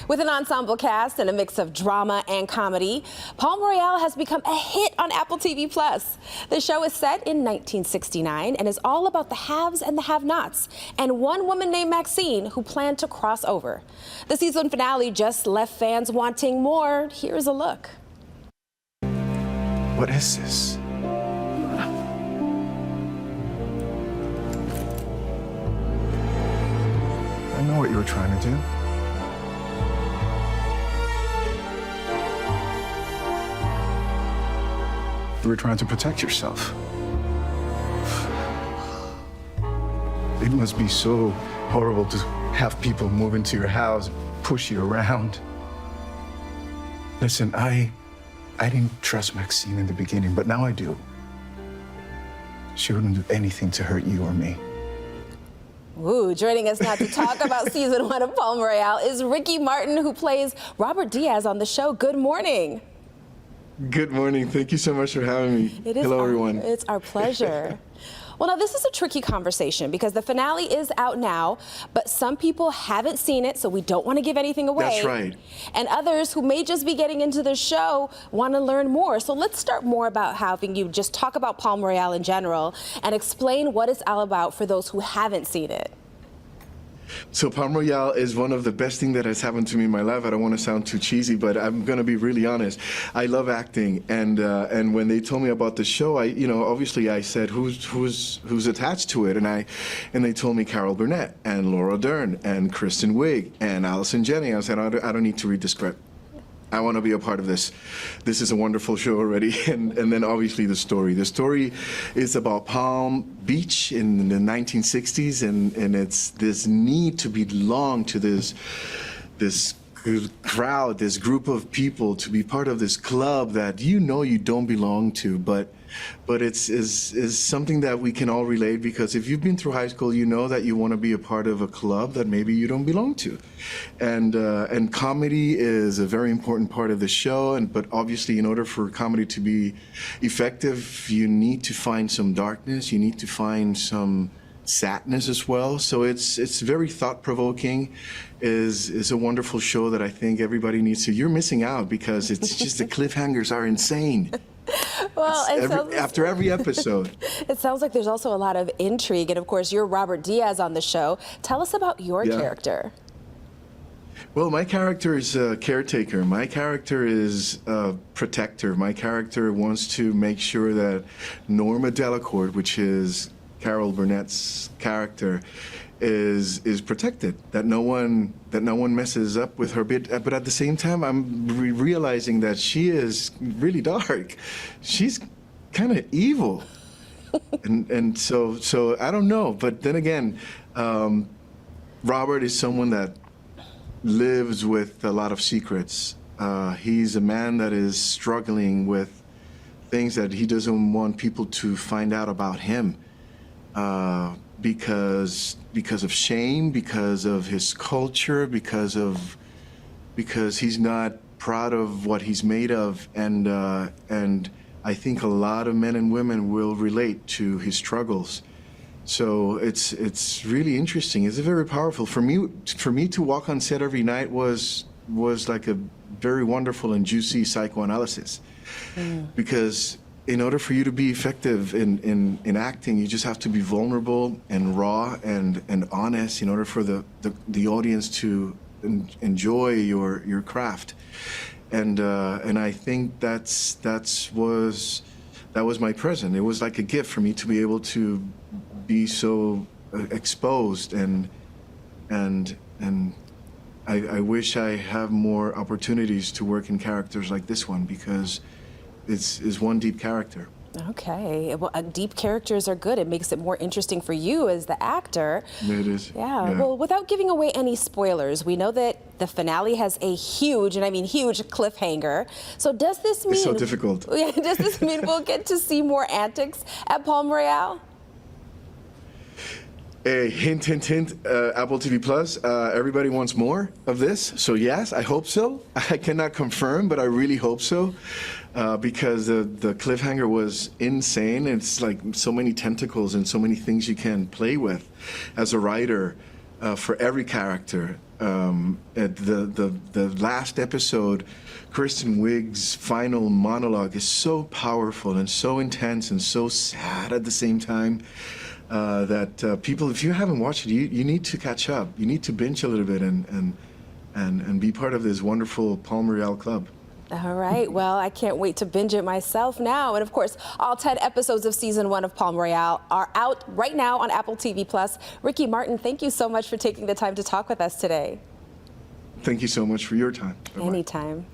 With an ensemble cast and a mix of drama and comedy, Palm Royale has become a hit on Apple TV+. The show is set in 1969 and is all about the haves and the have-nots, and one woman named Maxine who planned to cross over. The season finale just left fans wanting more. Here's a look. What is this? I know what you were trying to do. You were trying to protect yourself. It must be so horrible to have people move into your house, push you around. Listen, I didn't trust Maxine in the beginning, but now I do. She wouldn't do anything to hurt you or me. Ooh, joining us now to talk about season 1 of Palm Royale is Ricky Martin, who plays Robert Diaz on the show. Good morning. Good morning. Thank you so much for having me. Hello, everyone. It's our pleasure. Well, now, this is a tricky conversation because the finale is out now, but some people haven't seen it, so we don't want to give anything away. That's right. And others who may just be getting into the show want to learn more. So let's start more about having you just talk about Palm Royale in general and explain what it's all about for those who haven't seen it. So Palm Royale is one of the best things that has happened to me in my life. I don't want to sound too cheesy, but I'm going to be really honest. I love acting, and when they told me about the show, obviously I said who's attached to it, and they told me Carol Burnett and Laura Dern and Kristen Wiig and Allison Janney. I said I don't need to read the script. I want to be a part of this. This is a wonderful show already. And then obviously the story. The story is about Palm Beach in the 1960s, and it's this need to belong to this crowd, this group of people, to be part of this club that you don't belong to, but it's something that we can all relate, because if you've been through high school, you know that you want to be a part of a club that maybe you don't belong to. And comedy is a very important part of the show, but obviously in order for comedy to be effective, you need to find some darkness, you need to find some sadness as well. So it's very thought-provoking. Is a wonderful show that I think everybody needs to. You're missing out because it's just the cliffhangers are insane. Well, after every episode. It sounds like there's also a lot of intrigue, and of course you're Robert Diaz on the show. Tell us about your character. Well, my character is a caretaker. My character is a protector. My character wants to make sure that Norma Delacourt, which is Carol Burnett's character, is protected, that no one messes up with her bit. But at the same time, I'm realizing that she is really dark. She's kind of evil, and so I don't know. But then again, Robert is someone that lives with a lot of secrets. He's a man that is struggling with things that he doesn't want people to find out about him. Because of shame, because of his culture, because he's not proud of what he's made of, and I think a lot of men and women will relate to his struggles. So it's really interesting. It's very powerful. For me to walk on set every night was like a very wonderful and juicy psychoanalysis, because in order for you to be effective in acting, you just have to be vulnerable and raw and honest in order for the audience to enjoy your craft. And I think that was my present. It was like a gift for me to be able to be so exposed, and I wish I have more opportunities to work in characters like this one, because is one deep character. Okay, well, deep characters are good. It makes it more interesting for you as the actor. It is. Yeah. Well, without giving away any spoilers, we know that the finale has a huge, and I mean huge, cliffhanger. So does this mean... It's so difficult. Yeah, does this mean we'll get to see more antics at Palm Royale? A hint, hint, hint, Apple TV Plus. Everybody wants more of this, so yes, I hope so. I cannot confirm, but I really hope so, because the cliffhanger was insane. It's like so many tentacles and so many things you can play with as a writer. for every character. At the last episode, Kristen Wiig's final monologue is so powerful and so intense and so sad at the same time that people, if you haven't watched it, you need to catch up. You need to binge a little bit and be part of this wonderful Palm Royale club. All right, well, I can't wait to binge it myself now. And of course, all 10 episodes of season 1 of Palm Royale are out right now on Apple TV+. Ricky Martin, thank you so much for taking the time to talk with us today. Thank you so much for your time. Bye-bye. Anytime.